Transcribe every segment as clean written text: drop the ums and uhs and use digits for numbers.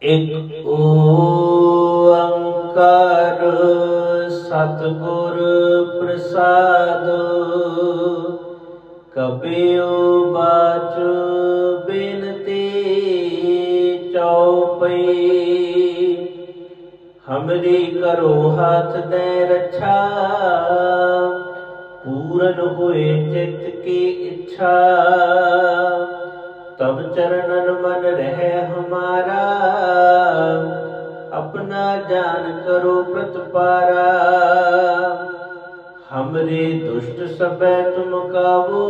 ਇਕ ਓੰਕਾਰ ਸਤਿਗੁਰ ਪ੍ਰਸਾਦ। ਕਬਿਉ ਬਾਚ ਬਿਨਤੀ ਚਉਪਈ। हमरी करो हाथ दे रक्षा, पूरन हुए चित्त की इच्छा। तब चरणन मन रहे हमारा, अपना जान करो प्रतिपारा। हमरे दुष्ट सबे तुम कावो,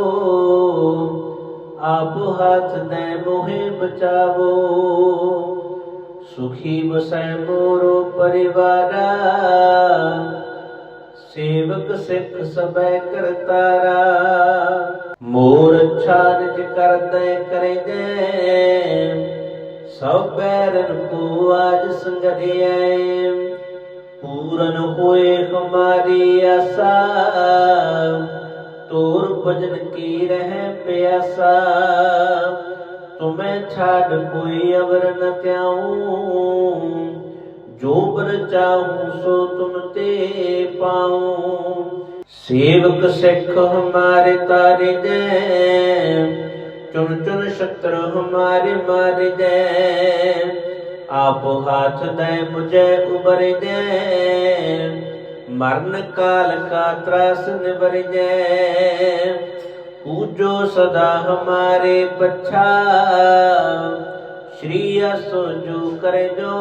आप हाथ दे मोहे बचावो। सुखी बसै मोरो परिवारा, सेवक सिख सबै करतारा। मोर अच्छा निज कर दे करे जै, सब बैरन को आज संगरिया। पूरन होए हमारी आशा, तोर भजन की रह प्यासा। तुम्हें छाड़ कोई अवर न त्याऊं, जो बर चाहूं सो तुम ते पाऊं। सेवक सिख हमारे तारे जै, चुन चुन शत्रु हमारे मारे जै। आप हाथ दे मुझे उबर जै, मरण काल का त्रास निबर जै। पूजो सदा हमारे बच्छा, श्री असो जो करे जो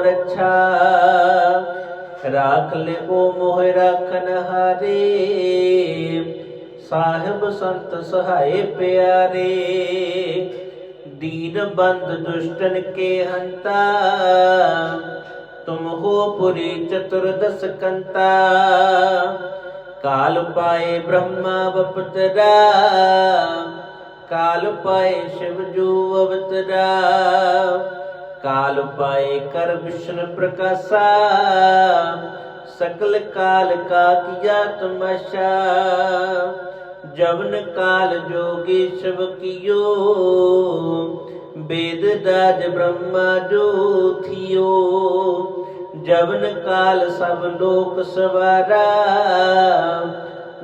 रक्षा। राख ले को मोह राखन हारे, साहिब संत सहाय प्यारे। दीन बंद दुष्टन के हंता, तुम हो पुरी चतुर्दश कंता। काल पाए ब्रह्मा बपतरा, काल पाए शिव जो अवतरा। काल पाए कर विष्णु प्रकाशा, सकल काल का किया तमाशा। जवन काल जोगी शिव कियो, वेद राज ब्रह्मा जो थियो। जवन काल सब लोक सवारा,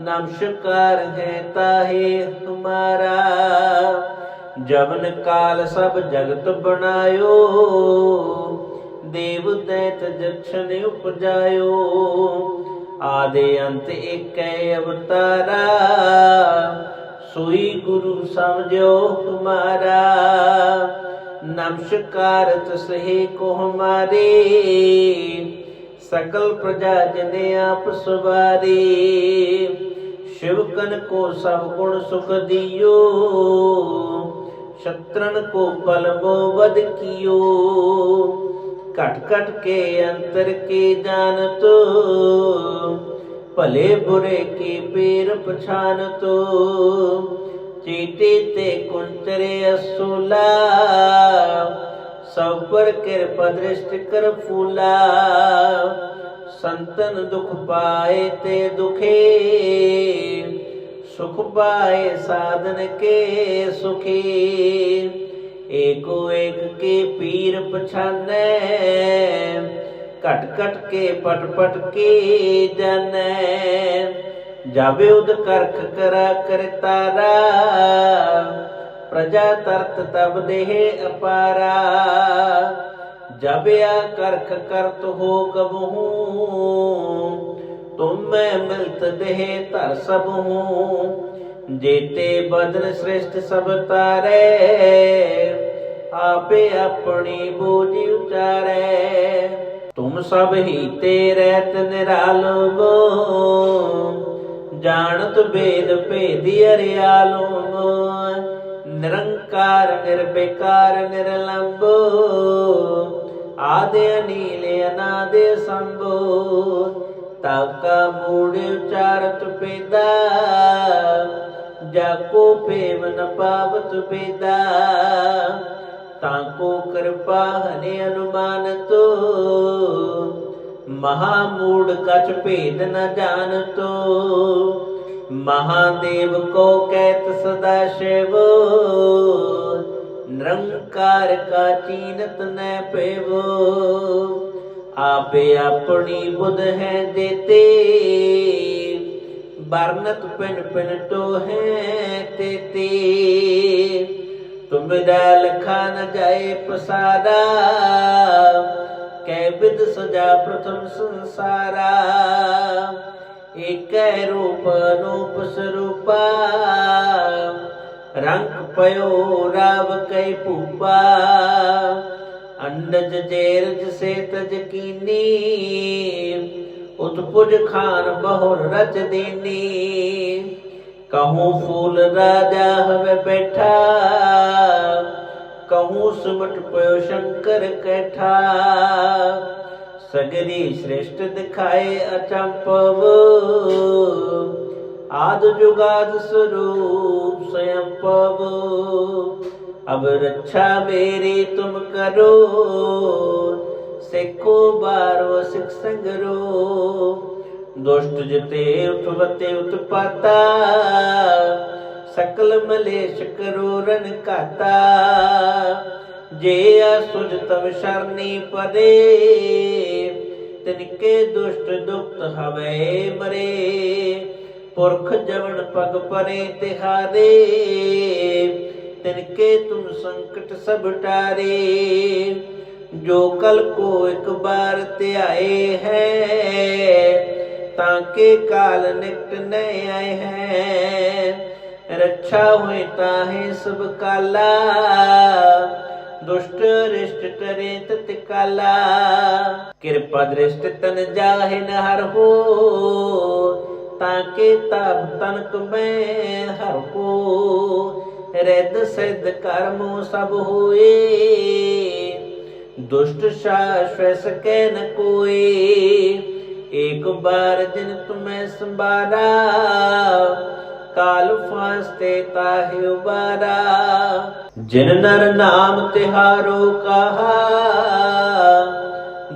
नमस्कार है ताहे हमारा। जवन काल सब जगत बनायो, देव दैत जक्षण उपजायो। आदि अंत एक अवतारा, सोई गुरु समझो हमारा। नमस्कार तसहे को हमारे, सकल प्रजा जने आप सवारे। शिवकन को सब गुण सुख दियो, शत्रन को पल वध कियो। कट कट के अंतर के जानतो, भले बुरे के पेर पछानतो। चीटे ते कुंचरे असोला, सब पर कृपा दृष्टि कर फूला। संतन दुख पाए ते दुखे, सुख पाए साधन के सुखे। एको एक के पीर पछानै, कट कट के पट पट के जानै। जाबे उद करख करा कर तारा, प्रजा तरत तब देह अपारा। जब या करख करत हो कबहू, तुम मैं मिलत देह तर सब हूँ। जेते बदन श्रेष्ठ सब तारे, आपे अपनी बोझ उचारे। तुम सब ही तेरे निरालो, जानत वेद भेदी अरियालो। निरंकार निर्विकार निर्लंबो, आदि अनील अनादि संभो। ताका मूड उचारत पेदा, जाको पेव न पावत पेदा। ताको कृपा हने अनुमान तो, महामूड कछ भेद न जानतो। महादेव को कहत सदा शिव, निरंकार का चीनत न पेवो। आपे अपनी बुध है देते, बरनत पिन पिन तो है तेते। तुमरा लखा न जाए पसारा, कै विद सजा प्रथम संसारा। एक रूप अनूप स्वरूपा, रंग पयो राव कै पूपा। अंडज जेरज से तज कीनी, उत्पुज खान बहुर रच दीनी। कहूँ फूल राजा हवे बैठा, कहूँ सुमट पयो शंकर कैठा। सगरी श्रेष्ठ दिखाए अचंपव, आद जुगाद स्वरूप स्वयं पव। अब रक्षा मेरी तुम करो, सिखो बारो सिख संगरो। दुष्ट जिते उठवते उत्पाता, सकल मलेश करो रन काता। जे असुज तव शरणी पदे, तिनके दुष्ट दुक्त हवे मरे। पुरख जवन पग परे तिहारे, तिनके तुम संकट सब टारे। जो कल को एक बार त्याए हैं, ताके काल निकट न आए हैं। रक्षा हुई ताहे सब काला, दुष्ट रिष्ट टरे तत्काला। कृपा दृष्ट तन जाहि न हर हो, ताके ताप तनक में हर हो। रिद्ध सिद्ध कर्मो सब होए, दुष्ट शाश्वत सकै न कोई। एक बार जिन तुम्हें संबारा, काल फांसते ताहि उबारा। जिन नर नाम तिहारो कहा,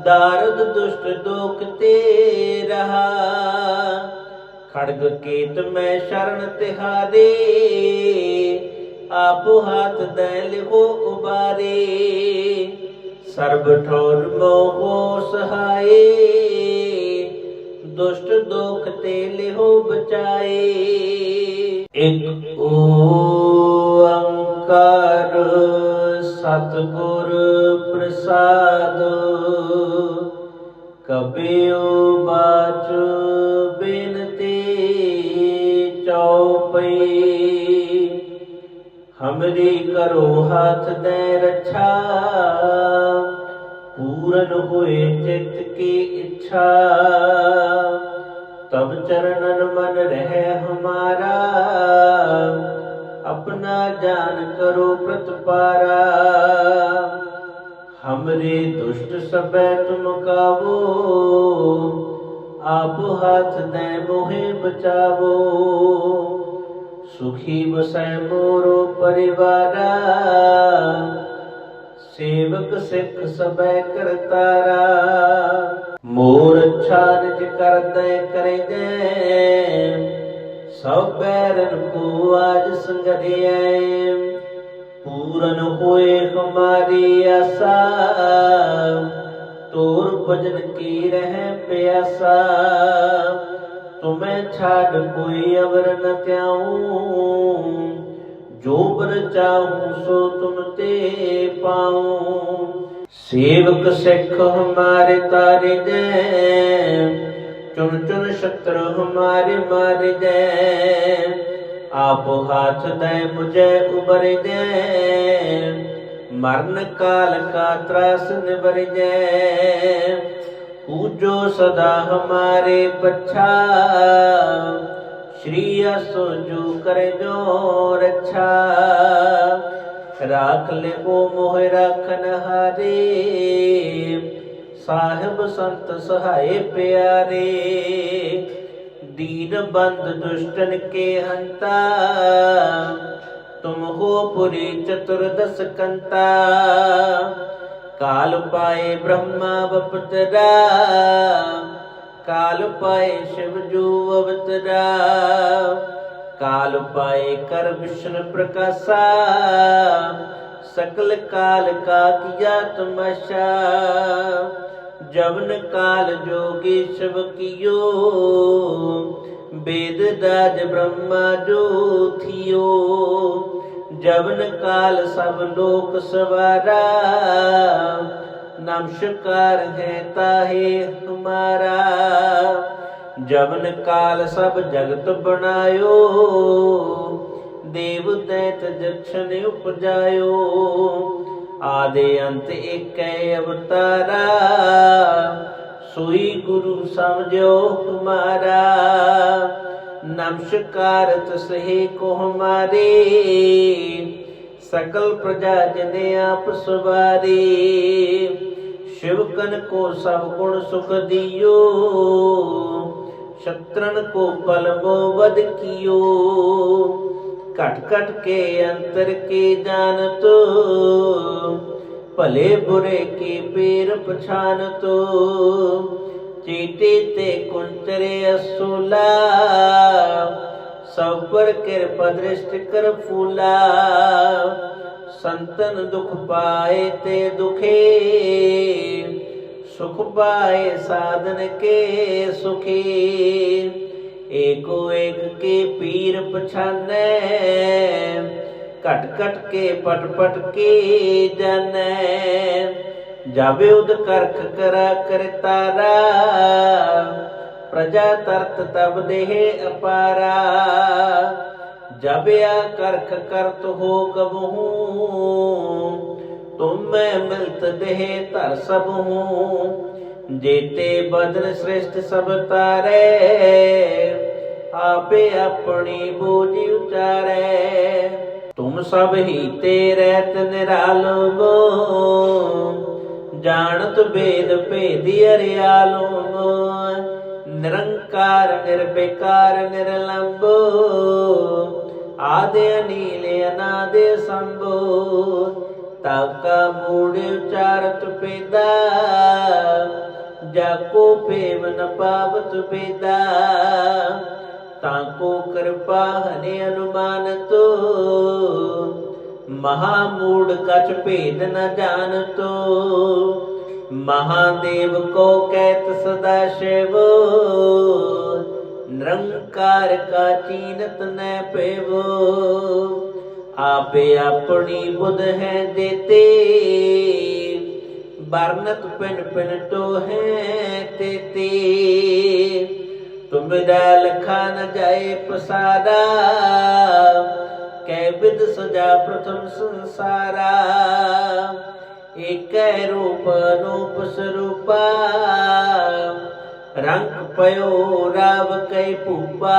दारुद दुष्ट दोख ते रहा। खड्ग केत में शरण तिहारे, आप हाथ दे लिहो उबारे। सर्ब ठोर मोहो सहाये, दुष्ट दोख ते लिहो बचाए। एक ओंकार सतगुर प्रसाद, कबीओ बाच बिनती चौपई। हमरी करो हाथ दे रक्षा, पूरन हुए चित्त की इच्छा। तब चरणन मन रहे हमारा, अपना जान करो प्रतिपारा। हमरे दुष्ट सबे तुम कावो, आप हाथ दे मोहे बचावो। सुखी बसै मोरो परिवारा, सेवक सिख सबे करतारा। मोर अच्छा निज कर दे करे जय, सब बैरन को आज संगरिया। पूरन होए हमारी आशा, तोर भजन की रह प्यासा। तुम्हें छाड़ कोई अवर न त्याऊं, जो बर चाहूं सो तुम ते पाऊं। सेवक सिख हमारे तारे जय, चुन चुन शत्रु हमारे मारे जय। आप हाथ दे मुझे उबर जय, मरण काल का त्रास निबर जय। पूजो सदा हमारे पच्छा, श्री असो जो करे जो रक्षा। राख ले वो मोह राखन हारे, साहिब संत सहाय प्यारे। दीन बंद दुष्टन के हंता, तुम हो पुरी चतुर्दश कंता। काल पाए ब्रह्मा बपतरा, काल पाए शिव जो अवतरा। काल पाए कर विष्णु प्रकाशा, सकल काल का किया तमाशा। जवन काल जोगी शिव कियो, वेद राज ब्रह्मा जो थियो। जवन काल सब लोक सवारा, नमस्कार है ताहे हमारा। जवन काल सब जगत बनायो, देव दैत जक्षण उपजायो। आदि अंत एक अवतारा, सोई गुरु समझो हमारा। नमस्कार तसहे को हमारे, सकल प्रजा जने आप सवारे। शिव कन को सब गुण सुख दियो, शत्रन को पल मोबद कियो। कट कट के अंतर के जानतो, भले बुरे के पेर पछानतो। चीटे ते कुंचरे असोला, सब पर कृपा दृष्टि कर फूला। संतन दुख पाए ते दुखे, सुख पाए साधन के सुखे। एको एक के पीर पछाने, कट कट के पट पट के जाने। जाबे उद करख करा कर तारा, प्रजा तरत तब देह अपारा। जब या करख करत हो कबहू, तुम मैं मिलत देह तर सब हूँ। जेते बदन श्रेष्ठ सब तारे, आपे अपनी बोझ उचारे। तुम सब ही तेरे निरालो, जानत वेद भेद अरियालो। निरंकार निर्विकार निर्लंबो, आदि अनील अनादि संभो। ताका मूड उचारत पेदा, जाको पेव न पावत पेदा। ताको कृपा हने अनुमान तो, महामूड कछ भेद न जानतो। महादेव को कहत सदा शिव, निरंकार का चीनत न पेवो। आपे अपनी बुध है देते, बरनत पिन पिन तो है तेते। तुमरा लखा न जाए पसारा, कै विद सजा प्रथम संसारा। एक रूप अनूप स्वरूपा, रंग पयो राव कै पूपा।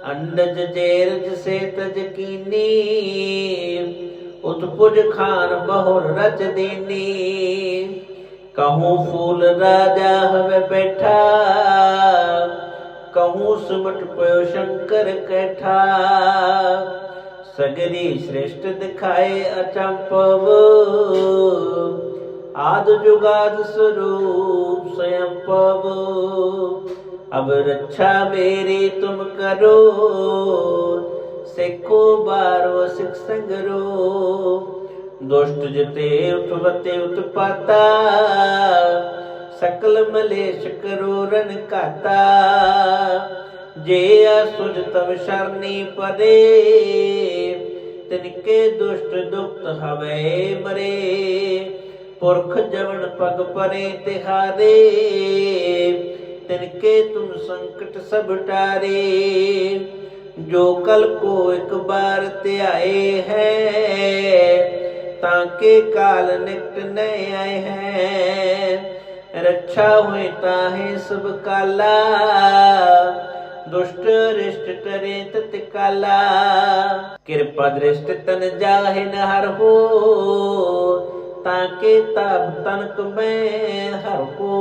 अंडज जेरज से तज कीनी, उत्पुज खान बहुर रच दीनी। कहूँ फूल राजा हवे बैठा, कहूँ सुमट पयो शंकर कैठा। सगरी श्रेष्ठ दिखाए अचंपव, आद जुगाद स्वरूप स्वयं पव। अब रक्षा मेरी तुम करो, सिखो बारो सिख संगरो। दुष्ट जिते उठवते उत्पाता, सकल मलेश करो रन काता। जे असुज तव शरणी परे, तिनके दुष्ट दुक्त हवे मरे। पुरख जवन पग परे तिहारे, तिनके तुम संकट सब टारे। जो कल को एक बार त्याए हैं, ताके काल निकट नए आए हैं। रक्षा हुए ताहे सब काला, दुष्ट रिष्ट टरे तत्काला। कृपा दृष्ट तन जाहे न हर हो, ताके ताप तनक में हर हो।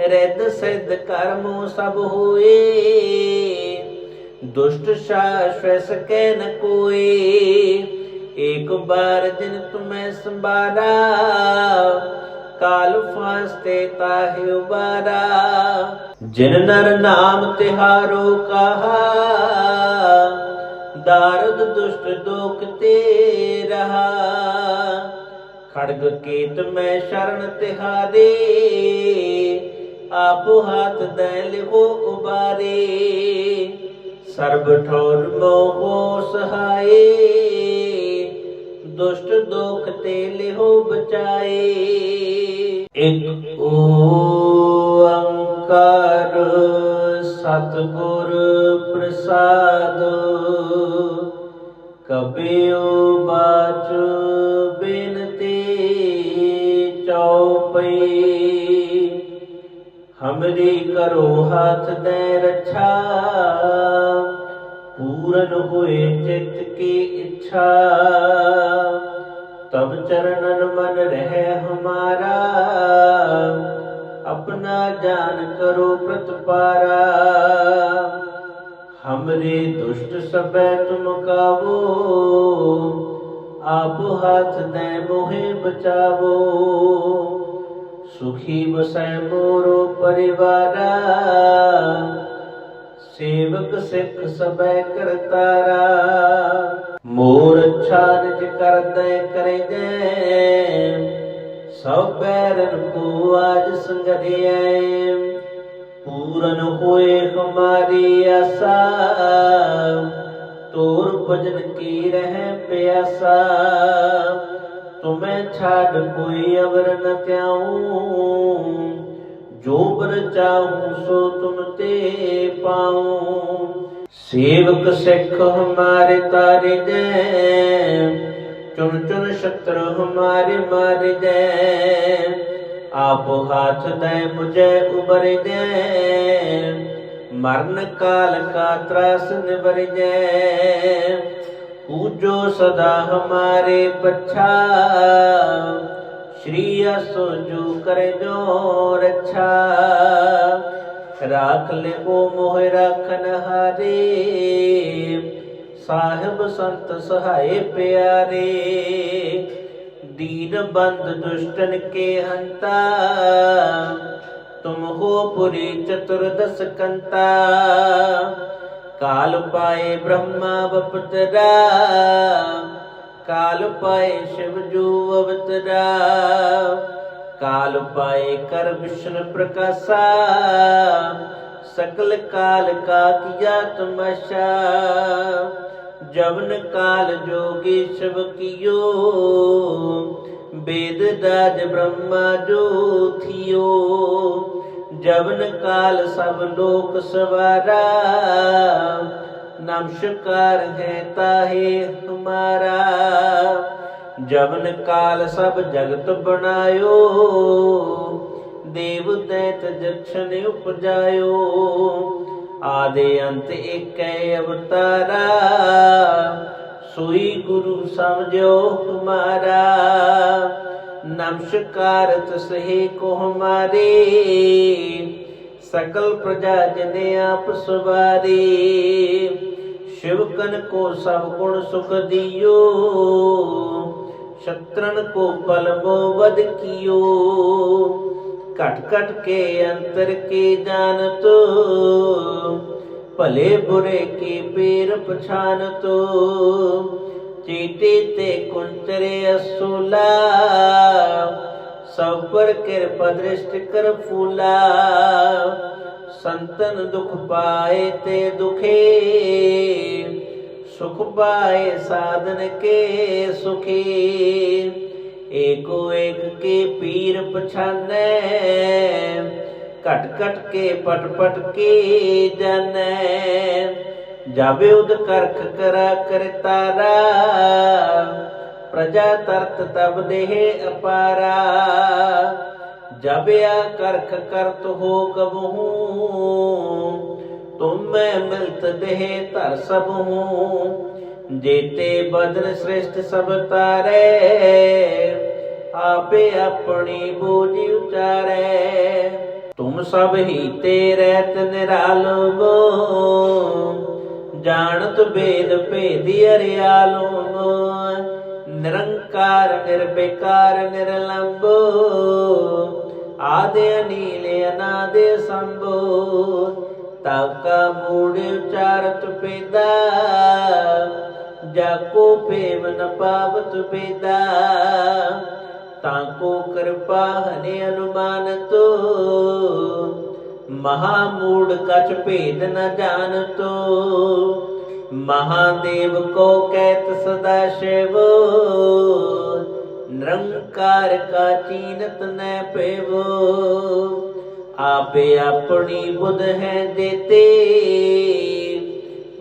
रिद सिद्ध कर्मो सब होए, दुष्ट शाश्वत सके न कोई। एक बार जिन तुम्हें संबारा, काल फांसते ताहे उबारा। जिन नर नाम तिहारो कहा, दारद दुष्ट दोख ते रहा। खड़ग केत में शरण तिहारे, आपो हाथ दै लिहो उबारे। सर्ब ठोर मोहो सहाये, दुष्ट दोख ते लिहो बचाए। एक ओंकार सतगुर प्रसाद, कबीओ बाच बिनती चौपई। हमरी करो हाथ दे रक्षा, पूरन हुए चित्त की इच्छा। तब चरणन मन रहे हमारा, अपना जान करो प्रतिपारा। हमरे दुष्ट सबे तुम कावो, आप हाथ दे मोहे बचावो। सुखी बसै मोरो परिवारा, सेवक सिख सबे करतारा। मोर अच्छा निज कर दे करे जै, सब बैरन को आज संगरिया। पूरन होए हमारी आशा, तोर भजन की रह प्यासा। तुम्हें छाड़ कोई अवर न त्याऊं, जो बर चाहूं सो तुम ते पाऊं। सेवक सिख हमारे तारे जै, चुन चुन शत्रु हमारे मारे जै। आप हाथ दे मुझे उबर जै, मरण काल का त्रास निबर जै। पूजो सदा हमारे पच्छा, श्री असो जो करे जो रक्षा। राख ले वो मोह राखन हारे, साहिब संत सहाय प्यारे। दीन बंद दुष्टन के हंता, तुम हो पुरी चतुर्दश कंता। काल पाए ब्रह्मा बपतरा, काल पाए शिव जो अवतरा। काल पाए कर विष्णु प्रकाशा, सकल काल का किया तमाशा। जवन काल जोगी शिव कियो, वेद राज ब्रह्मा जो थियो। जवन काल सब लोक सवारा, नमस्कार है ताहे हमारा। जवन काल सब जगत बनायो, देव दैत जक्षण उपजायो। आदि अंत एक अवतारा, सोई गुरु समझो हमारा। नमस्कार तसहे को हमारे, सकल प्रजा जने आप सवारे। शिव कन को सब गुण सुख दियो, शत्रन को पल मोबद कियो। कट कट के अंतर के जानतो, भले बुरे के पेर पछानतो। चीटे ते कुंचरे असुला, सब पर कृपा दृष्टि कर फूला। संतन दुख पाए ते दुखे, सुख पाए साधन के सुखी। एको एक के पीर पछाने, कट कट के पट पट के जाने। जाबे उद करख करा करतारा, प्रजा तरत तब देह अपारा। जब या करख करत हो कबहू, तुम में मिलत देह तर सब हूँ। जेते बदन श्रेष्ठ सब तारे, आपे अपनी बोझ उचारे। तुम सब ही तेरे निरालो, जानत वेद भेदी अरियालो। निरंकार निर्विकार निर्लंबो, आदि अनील अनादि संभो। ताका मूड उचारत पेदा, जाको पेव न पावत बेदा। ताको कृपा हने अनुमान तो, महामूड कछ भेद न जानतो। महादेव को कहत सदा शिव, निरंकार का चीनत न पेवो। आपे अपनी बुध है देते,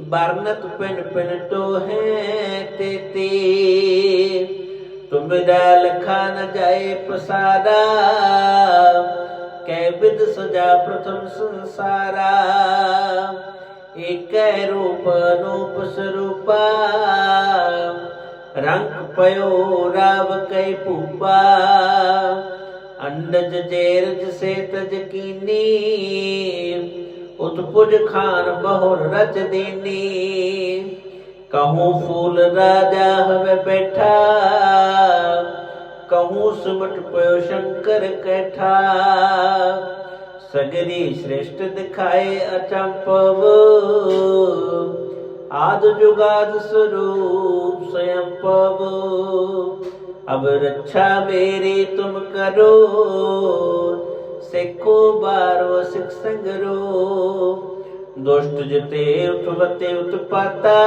बरनत पिन पिन तो है तेते। तुम लखा न जाए पसारा, कै विद सजा प्रथम संसारा। एक रूप अनूप स्वरूपा, रंग पयो राव कै पूपा। अंडज जेरज से तज कीनी, उत्पुज खान बहुर रच दीनी। कहूँ फूल राजा हवे बैठा, कहूँ सुमट पयो शंकर कैठा। सगरी श्रेष्ठ दिखाए अचंपव, आद जुगाद स्वरूप स्वयं पव। अब रक्षा मेरी तुम करो, सिखो बारो सिख संगरो। दुष्ट जिते उठवते उत्पाता,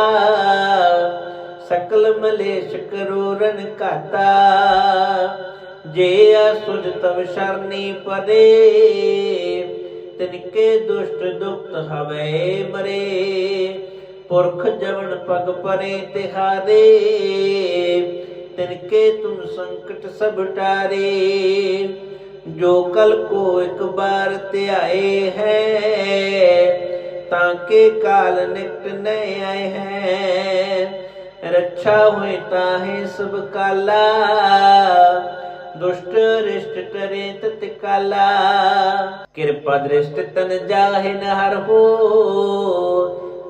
सकल मलेश करो रन काता। जे असुज तव शरणी परे, तिनके दुष्ट दुक्त हवे मरे। पुरख जवन पग परे तिहारे, तिनके तुम संकट सब टारे। जो कल को एक बार त्याए हैं, ताके काल निकट नए आए हैं। रक्षा हुई ताहे सब काला, दुष्ट रिष्ट टरे तत्काला। कृपा दृष्ट तन जाहि न हर हो,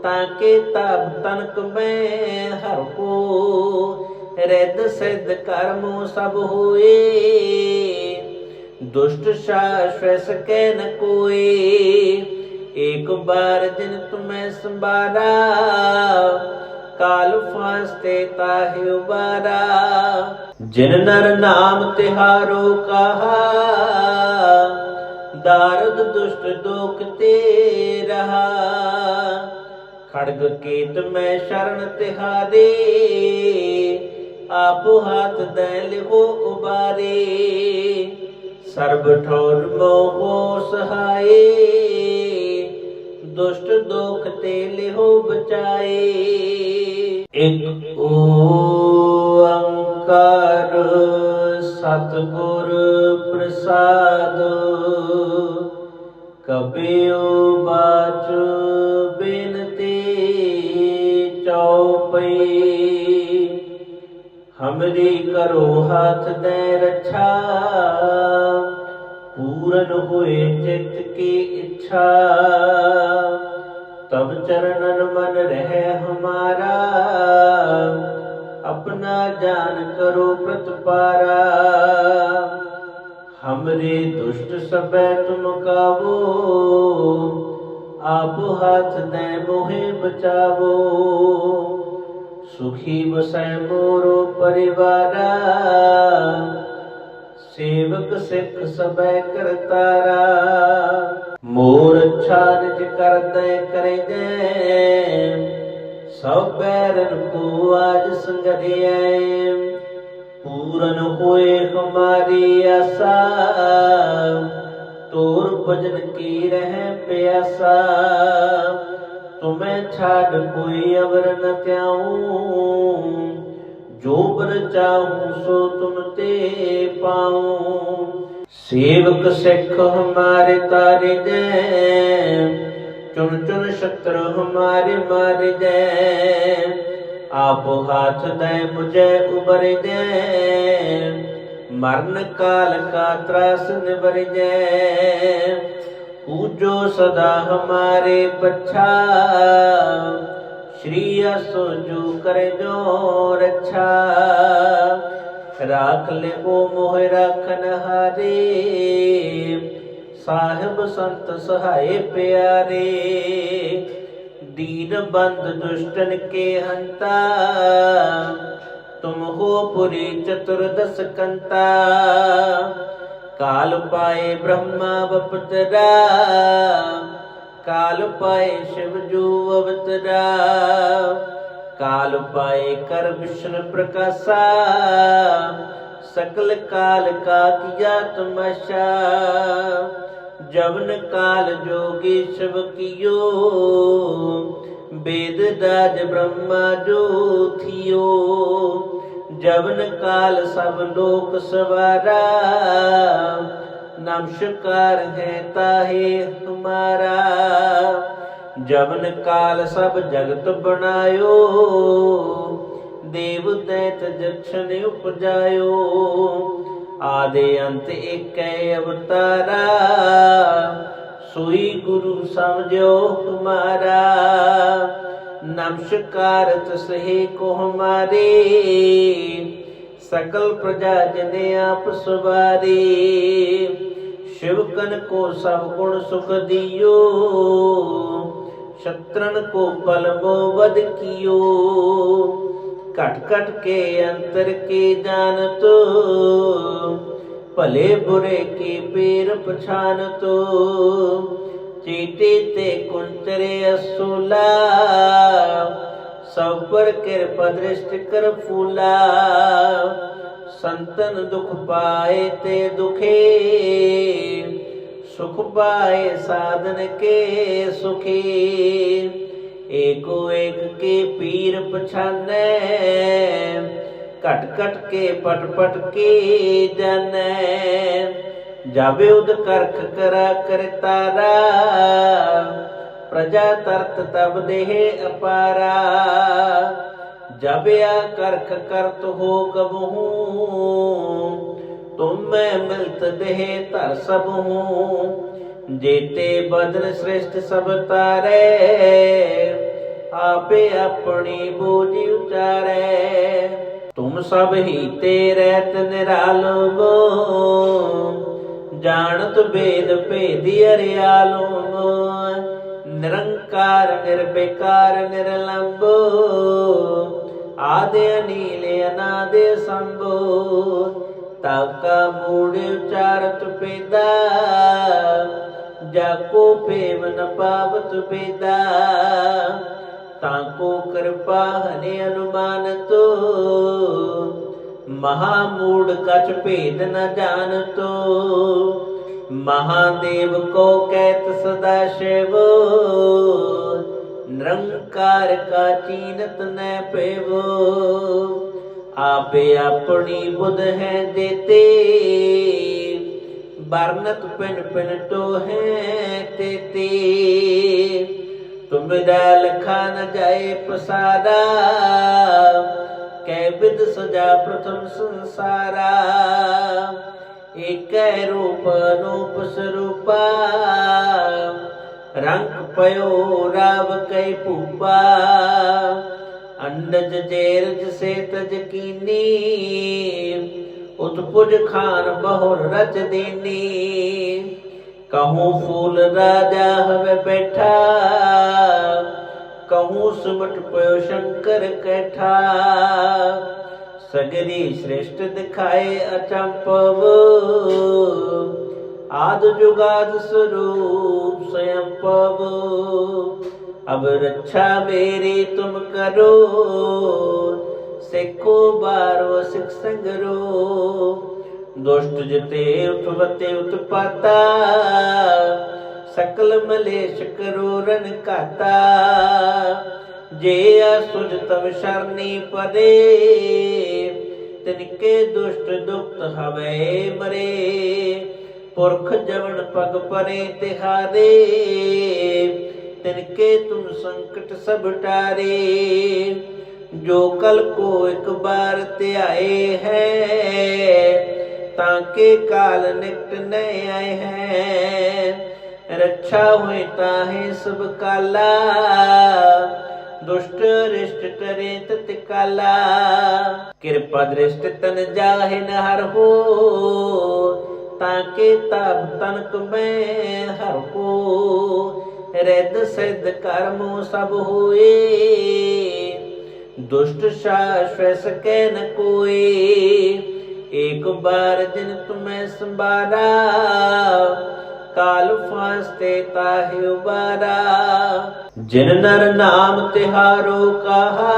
ताके ताप तनक में हर हो। रिद्ध सिद्ध कर्मो सब होए, दुष्ट शाश्वत सकै न कोई। एक बार जिन तुम्हें संबारा, काल फांसते ताहि उबारा। जिन नर नाम तिहारो कहा, दारुद दुष्ट दोख ते रहा। खड़ग केत में शरण तिहारे, आपो हाथ दे लिहो उबारे। सर्ब ठोर मोहो सहाय, दुष्ट दोख ते लिहो बचाए। एक ओंकार सतगुर प्रसाद, कबीओ बाच बिनती चौपई। हमरी करो हाथ दे रक्षा, पूरन हुए चित्त की इच्छा। तब चरणन मन रहे हमारा, अपना जान करो प्रतिपारा। हमरे दुष्ट सबे तुम कावो, आप हाथ दे मोहे बचावो। सुखी बसै मोरो परिवारा, सेवक सिख सबे करतारा। मोर अच्छा निज कर दे करे जै, सब बैरन को आज संगरिया। पूरन होए हमारी आशा, तोर भजन की रह प्यासा। तुम्हें छाड़ कोई अवर न त्याऊं, जो बर चाहूं सो तुम ते पाऊं। सेवक सिख हमारे तारे जै, चुन चुन शत्रु हमारे मारे जै। आप हाथ दे मुझे उबर जै, मरण काल का त्रास निबर जै। पूजो सदा हमारे बच्छा, श्री असो जो करे जो रक्षा। राख ले वो मोह राखन हारे, साहिब संत सहाय प्यारे। दीन बंद दुष्टन के हंता, तुम हो पुरी चतुर्दश कंता। काल पाए ब्रह्मा बपतरा, काल पाए शिव जू अवतरा। काल पाए कर विष्णु प्रकाशा, सकल काल का किया तमाशा। जवन काल जोगी शिव कियो, वेद राज ब्रह्मा जो थियो। जवन काल सब लोक सवारा, नमस्कार है ताहे हमारा। जवन काल सब जगत बनायो, देव दैत जक्षण उपजायो। आदि अंत एक अवतारा, सोई गुरु समझो हमारा। नमस्कार तसहे को हमारे, सकल प्रजा जने आप सवारे। शिव कन को सब गुण सुख दियो, शत्रन को पल वध कियो। कट कट के अंतर के जानतो, भले बुरे के पेर पछानतो। चीटे ते कुंचरे असोला, सब पर कृपा दृष्टि कर फूला। संतन दुख पाए ते दुखे, सुख पाए साधन के सुखे। एको एक के पीर पछाने, कट कट के पट पट के जाने। जाबे उद करख करा कर तारा, प्रजा तरत तब देह अपारा। जाबे आ करख करत हो कबहू, तुम मैं मिलत देह तर सब हूँ। जेते बदन श्रेष्ठ सब तारे, आपे अपनी बूझ उचारे। तुम सब ही तेरे निरालो गो, जानत वेद भेदी अरियालो। निरंकार निर्विकार निर्लंबो, आदि अनील अनादि संभो। ताका मूड उचारत पेदा, जाको पेव न पावत पेदा। ताको कृपा हने अनुमान तो, महामूड कछ भेद न जानतो। महादेव को कहत सदा शिव, निरंकार का चीनत न पेवो। आपे अपनी बुध है देते, बरनत पिन पिन तो है तेते। तुम लखा न जाए पसारा, कै विद सजा प्रथम संसारा। एक रूप अनूप स्वरूपा, रंग पयो राव कै पूपा। अंडज जेरज से तज कीनी, उत्पुज खान बहुर रच दीनी। कहूँ फूल राजा हवे बैठा, कहूँ सुमट पयो शंकर कैठा। सगरी श्रेष्ठ दिखाए अचंपव, आद जुगाद स्वरूप स्वयं पव। अब रक्षा मेरी तुम करो, सिखो बारो सिख संगरो। दुष्ट जिते उठवते उत्पाता, सकल मलेश करो रन काता। जे असुज तव शरणी पदे, तिनके दुष्ट दुक्त हवे मरे। पुरख जवन पग परे तिहारे, तिनके तुम संकट सब टारे। जो कल को एक बार त्याए हैं, ताके काल निकट नए आए हैं। रक्षा हुई ताहे सब काला, दुष्ट रिष्ट टरे तत्काला। कृपा दृष्ट तन जाहे न हर हो, ताके ताप तनक में हर हो, रिद्ध सिद्ध कर्मों सब होए, दुष्ट शाश्वत सकै न कोई। एक बार जिन तुम्हें संबारा, काल फांसते ताहि उबारा। जिन नर नाम तिहारो कहा,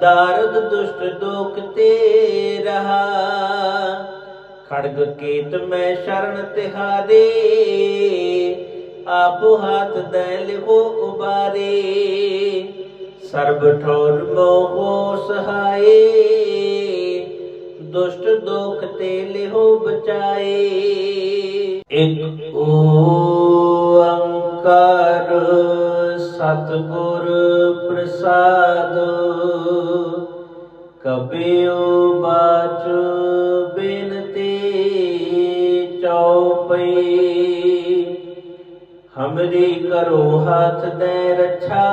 दारुद दुष्ट दोख ते रहा। खड्ग केत में शरण तिहारे, आप हाथ दे लिहो उबारे। सर्ब ठोर मोहो सहाये, दुष्ट दोख ते लिहो बचाए। एक ओंकार सतगुर प्रसाद, कबीर बाच बिनती चौपई। हमरी करो हाथ दे रक्षा,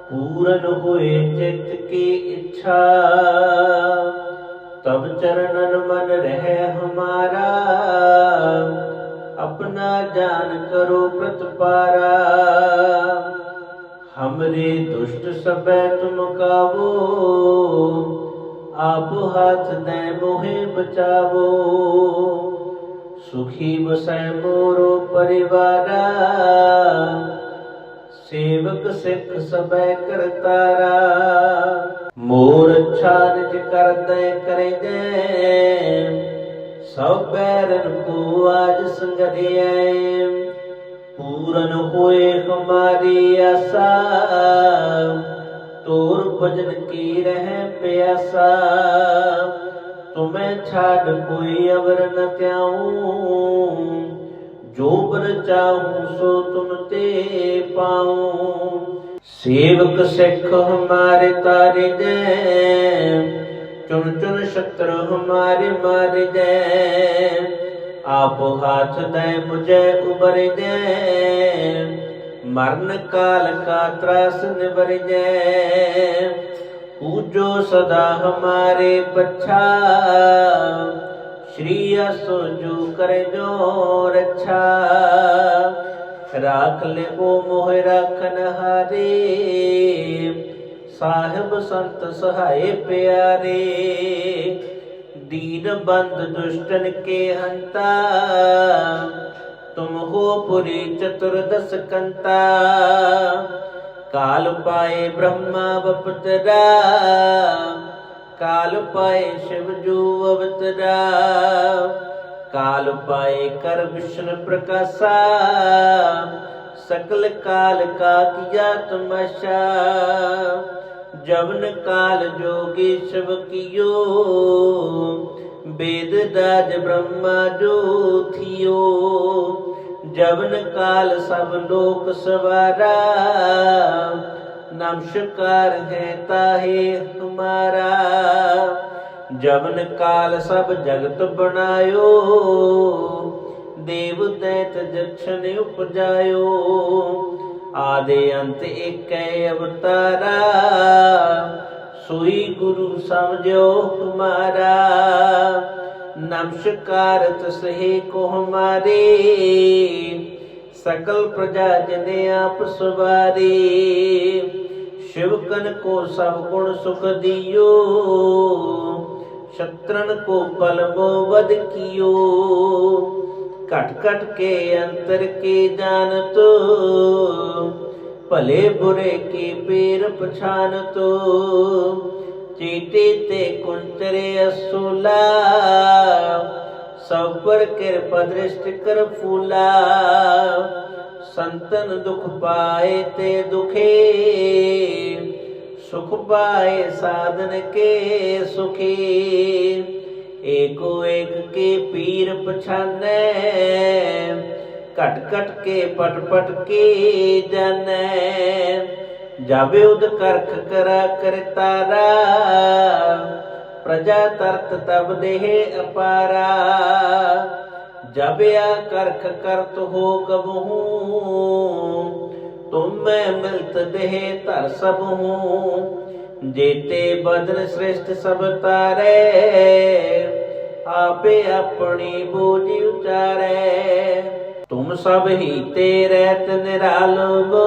पूरन हुए चित्त की इच्छा। तब चरणन मन रहे हमारा, अपना जान करो प्रतिपारा। हमरे दुष्ट सबे तुम कावो, आप हाथ दे मोहे बचावो। सुखी बसै मोरो परिवारा, सेवक सिख सबे करतारा। मोर अच्छा निज कर दे करे जै, सब बैरन को आज संगरिया। पूरन होए हमारी आशा, तोर भजन की रह प्यासा। तुम्हें छाड़ कोई अवर न त्याऊं, जो बर चाहूं सो तुम ते पाऊं। सेवक सिख हमारे तारे जै, चुन चुन शत्रु हमारे मारे जै। आप हाथ दे मुझे उबर जै, मरण काल का त्रास निबर जै। पूजो सदा हमारे पच्छा, श्री असो जो करे जो रक्षा। राख ले ओ मोह राखन हारे, साहिब संत सहाय प्यारे। दीन बंद दुष्टन के हंता, तुम हो पुरी चतुर्दश कंता। काल पाए ब्रह्मा बपतरा, काल पाए शिव जो अवतरा। काल पाए कर विष्णु प्रकाशा, सकल काल का किया तमाशा। जवन काल जोगी शिव कियो, वेद राज ब्रह्मा जो थियो। जवन काल सब लोक सवारा, नमस्कार है ताहे हमारा। जवन काल सब जगत बनायो, देव दैत जक्षण उपजायो। आदि अंत एक अवतारा, सोई गुरु समझो हमारा। नमस्कार तसहे को हमारे, सकल प्रजा जने आप सवारे। शिवकन को सब गुण सुख दियो, शत्रन को पल मोवद कियो। कट कट के अंतर के जानतो, भले बुरे के पेर पछानतो। चीटे ते कुंचरे असोला, सब पर कृपा दृष्टि कर फूला। संतन दुख पाए ते दुखे, सुख पाए साधन के सुखी। एको एक के पीर पछाने, कट कट के पट पट के जाने। जाबे उद करख करा कर तारा, प्रजा तरत तब देह अपारा। जब या करख करत हो कबहू, तुम मैं मिलत देह तर सब हूँ। जेते बदन श्रेष्ठ सब तारे, आपे अपनी बूझ उचारै। तुम सब ही ते रहत निरालो गो,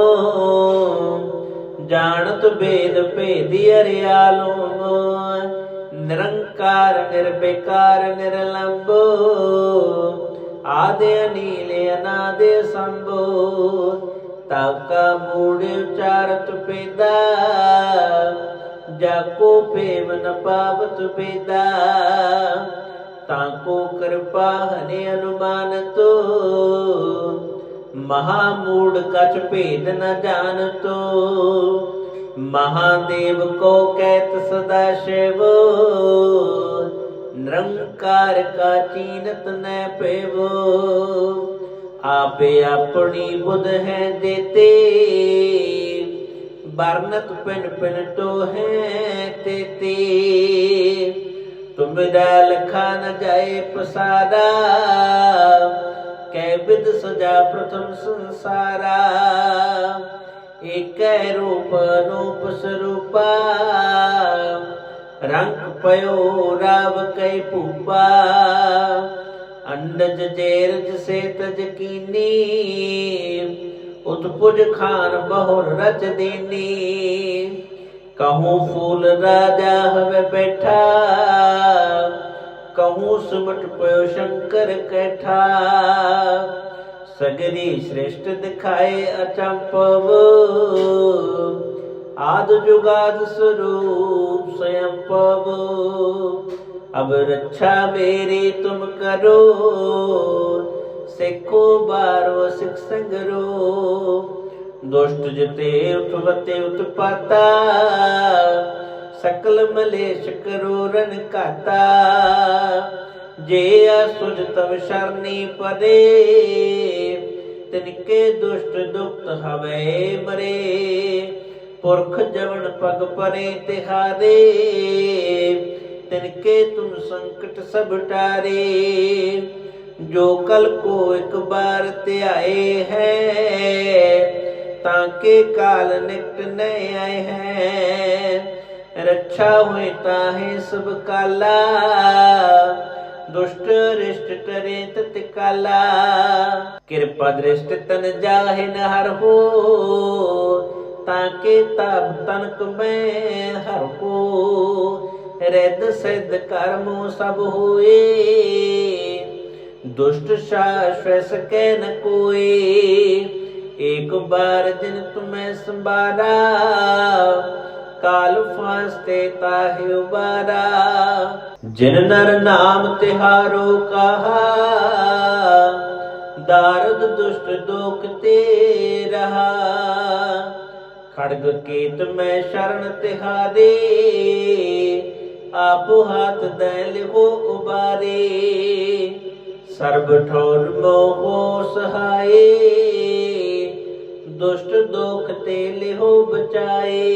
जानत वेद भेदी हरियालो गो। निरंकार निर्विकार निर्लंबो, आदि अनील अनादि संभो। ताका मूढ़ उचारत पेदा, जाको पेव न पावत पेदा। ताको कृपा हने अनुमान तो, महामूढ़ कछ भेद न जानतो। महादेव को कहत सदा शिव, निरंकार का चीनत न पेवो। आपे अपनी बुध है देते, बरनत पिन पिन तो है तेते। तुमरा लखा न जाए पसारा, कै विद सजा प्रथम संसारा। एक रूप अनूप स्वरूपा, रंग पयो राव कै पूपा। अंडज जेरज से तज कीनी, उत्पुज खान बहुर रच दीनी। कहूँ फूल राजा हवे बैठा, कहूँ सुमट पयो शंकर कैठा। सगरी श्रेष्ठ दिखाए अचंपव, आद जुगाद स्वरूप स्वयं पव। अब रक्षा मेरी तुम करो, सिखो बारो सिख संगरो। दुष्ट जिते उठवते उत्पाता, सकल मलेश करो रन काता। जे असुज तव शरणी परे, तिनके दुष्ट दुक्त हवे मरे। पुरख जवन पग परे तिहारे, तिनके तुम संकट सब टारे। जो कल को एक बार त्याए हैं, ताके काल निकट नए आए हैं। रक्षा हुई ताहे सब काला, दुष्ट रिष्ट टरे तत्काला। कृपा दृष्ट तन जाहे न हर हो, ताके ताप तनक में हर हो। रिद्ध सिद्ध कर्मो सब होए, दुष्ट शाश्वत सकै न कोई। एक बार जिन तुम्हें संबारा, काल फांसते ताहि उबारा। जिन नर नाम तिहारो कहा, दारुद दुष्ट दोख ते रहा। खड्ग केत में शरण तिहारे, आपो हाथ दे लिहो उबारे। सर्ब ठोर मोहो सहाये, दुष्ट दोख ते लिहो बचाए।